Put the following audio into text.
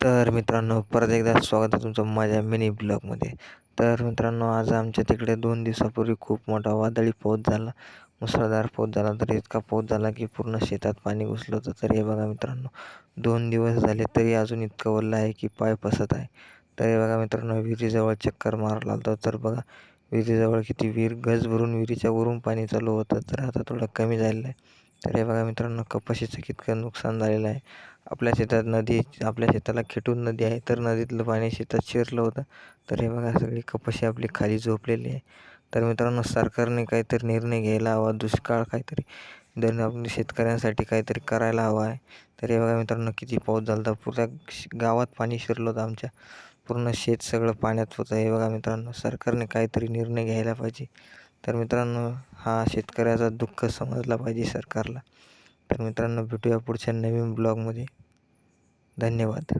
तर मित्रांनो, परत एकदा स्वागत आहे तुमचं माझ्या मिनी ब्लॉगमध्ये. तर मित्रांनो, आज आमच्या तिकडे 2 दिवसापूर्वी खूप मोठा वादळी पाऊस झाला, मुसळधार पाऊस झाला. तर इतका पाऊस झाला की पूर्ण शेतात पाणी घुसलं होतं. तर हे बघा मित्रांनो, 2 दिवस झाले तरी अजून इतकं ओलं आहे की पाय फसत आहे. तर हे बघा मित्रांनो, विहिरीजवळ चक्कर मारायला आलो तर बघा विहिरीजवळ किती विहीर गज भरून विहिरीच्या वरून पाणी चालू होतं. तर आता थोडं कमी झालेलं आहे. तर हे बघा मित्रांनो, कपाशीचं कितकं नुकसान झालेलं आहे. आपल्या शेताला खेटून नदी आहे, तर नदीतलं पाणी शेतात शिरलं होतं. तर हे बघा सगळी कपाशी आपली खाली झोपलेली आहे. तर मित्रांनो, सरकारने काहीतरी निर्णय घ्यायला हवा, दुष्काळ काहीतरी आपल्या शेतकऱ्यांसाठी काहीतरी करायला हवं आहे. तर हे बघा मित्रांनो, किती पाऊस झाला होता, पुऱ्या गावात पाणी शिरलं होतं आमच्या. पूर्ण शेत सगळं पाण्यात होतं. हे बघा मित्रांनो, सरकारने काहीतरी निर्णय घ्यायला पाहिजे. तर मित्रांनो, हा शेतकऱ्याचा दुःख समजला पाहिजे सरकारला. तर मित्रांनो, भेटूया पुढच्या नवीन ब्लॉगमध्ये. धन्यवाद.